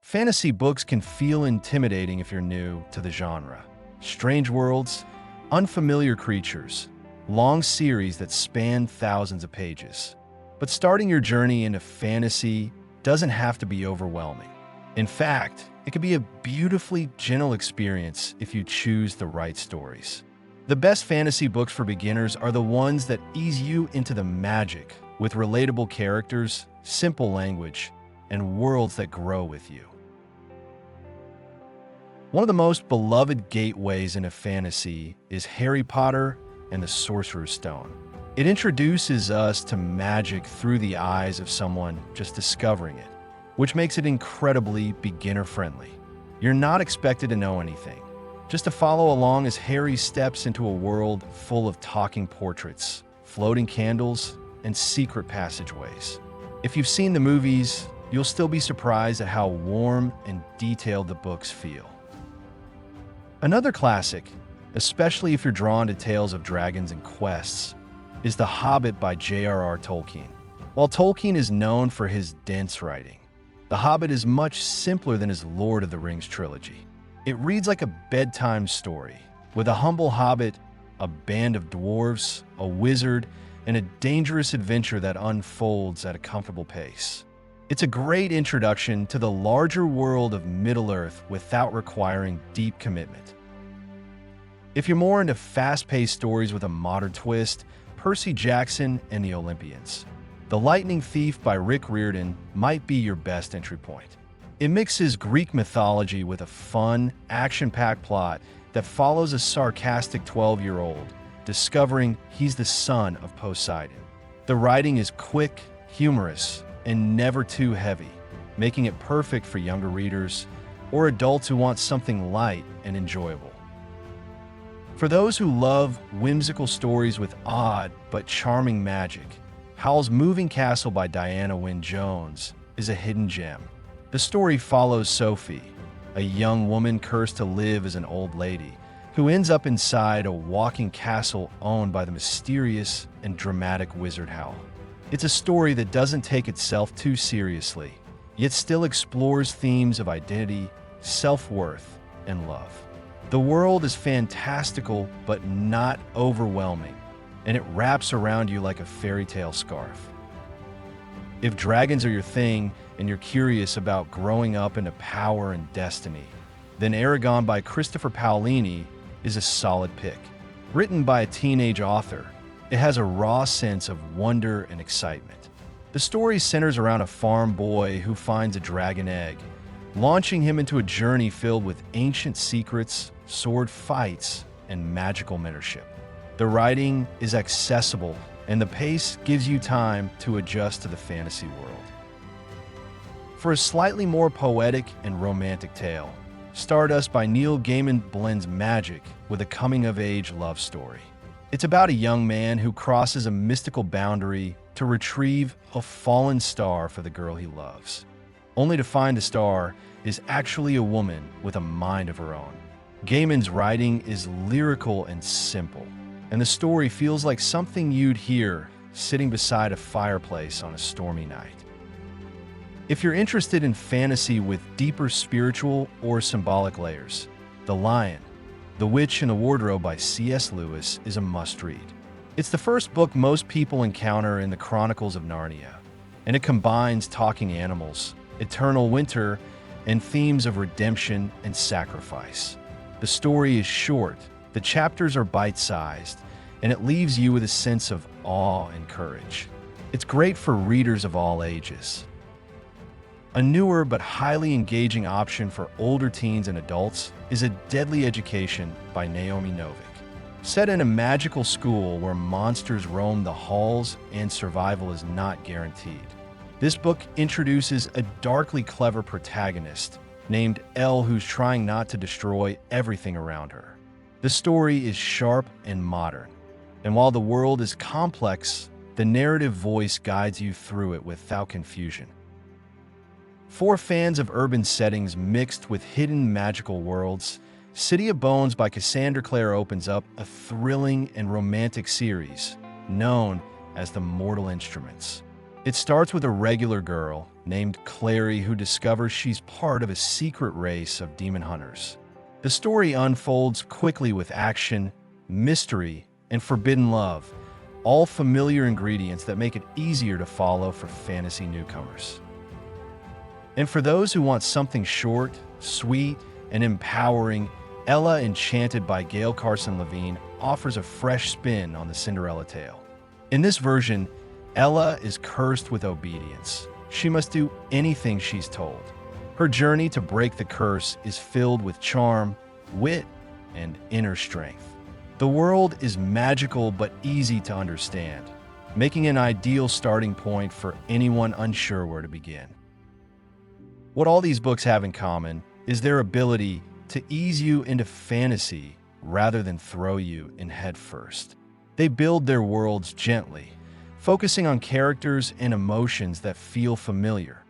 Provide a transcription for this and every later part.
Fantasy books can feel intimidating if you're new to the genre. Strange worlds, unfamiliar creatures, long series that span thousands of pages. But starting your journey into fantasy doesn't have to be overwhelming. In fact, it can be a beautifully gentle experience if you choose the right stories. The best fantasy books for beginners are the ones that ease you into the magic with relatable characters, simple language, and worlds that grow with you. One of the most beloved gateways into fantasy is Harry Potter and the Sorcerer's Stone. It introduces us to magic through the eyes of someone just discovering it, which makes it incredibly beginner-friendly. You're not expected to know anything, just to follow along as Harry steps into a world full of talking portraits, floating candles, and secret passageways. If you've seen the movies, you'll still be surprised at how warm and detailed the books feel. Another classic, especially if you're drawn to tales of dragons and quests, is The Hobbit by J.R.R. Tolkien. While Tolkien is known for his dense writing, The Hobbit is much simpler than his Lord of the Rings trilogy. It reads like a bedtime story, with a humble hobbit, a band of dwarves, a wizard, and a dangerous adventure that unfolds at a comfortable pace. It's a great introduction to the larger world of Middle-earth without requiring deep commitment. If you're more into fast-paced stories with a modern twist, Percy Jackson and the Olympians. The Lightning Thief by Rick Riordan might be your best entry point. It mixes Greek mythology with a fun, action-packed plot that follows a sarcastic 12-year-old discovering he's the son of Poseidon. The writing is quick, humorous, and never too heavy, making it perfect for younger readers or adults who want something light and enjoyable. For those who love whimsical stories with odd but charming magic, Howl's Moving Castle by Diana Wynne Jones is a hidden gem. The story follows Sophie, a young woman cursed to live as an old lady, who ends up inside a walking castle owned by the mysterious and dramatic wizard Howl. It's a story that doesn't take itself too seriously, yet still explores themes of identity, self-worth, and love. The world is fantastical but not overwhelming, and it wraps around you like a fairy tale scarf. If dragons are your thing and you're curious about growing up into power and destiny, then Aragon by Christopher Paolini is a solid pick. Written by a teenage author, it has a raw sense of wonder and excitement. The story centers around a farm boy who finds a dragon egg, launching him into a journey filled with ancient secrets, sword fights, and magical mentorship. The writing is accessible, and the pace gives you time to adjust to the fantasy world. For a slightly more poetic and romantic tale, Stardust by Neil Gaiman blends magic with a coming-of-age love story. It's about a young man who crosses a mystical boundary to retrieve a fallen star for the girl he loves, only to find the star is actually a woman with a mind of her own. Gaiman's writing is lyrical and simple, and the story feels like something you'd hear sitting beside a fireplace on a stormy night. If you're interested in fantasy with deeper spiritual or symbolic layers, The Lion, The Witch and the Wardrobe by C.S. Lewis is a must-read. It's the first book most people encounter in the Chronicles of Narnia, and it combines talking animals, eternal winter, and themes of redemption and sacrifice. The story is short, the chapters are bite-sized, and it leaves you with a sense of awe and courage. It's great for readers of all ages. A newer but highly engaging option for older teens and adults is A Deadly Education by Naomi Novik. Set in a magical school where monsters roam the halls and survival is not guaranteed, this book introduces a darkly clever protagonist named Elle who's trying not to destroy everything around her. The story is sharp and modern, and while the world is complex, the narrative voice guides you through it without confusion. For fans of urban settings mixed with hidden magical worlds, City of Bones by Cassandra Clare opens up a thrilling and romantic series known as The Mortal Instruments. It starts with a regular girl named Clary who discovers she's part of a secret race of demon hunters. The story unfolds quickly with action, mystery, and forbidden love, all familiar ingredients that make it easier to follow for fantasy newcomers. And for those who want something short, sweet, and empowering, Ella Enchanted by Gail Carson Levine offers a fresh spin on the Cinderella tale. In this version, Ella is cursed with obedience. She must do anything she's told. Her journey to break the curse is filled with charm, wit, and inner strength. The world is magical but easy to understand, making an ideal starting point for anyone unsure where to begin. What all these books have in common is their ability to ease you into fantasy rather than throw you in headfirst. They build their worlds gently, focusing on characters and emotions that feel familiar,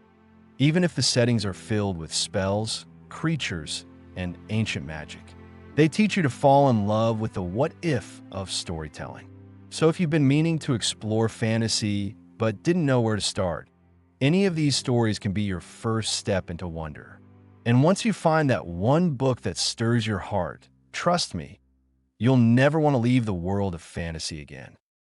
even if the settings are filled with spells, creatures, and ancient magic. They teach you to fall in love with the what-if of storytelling. So if you've been meaning to explore fantasy but didn't know where to start, any of these stories can be your first step into wonder. And once you find that one book that stirs your heart, trust me, you'll never want to leave the world of fantasy again.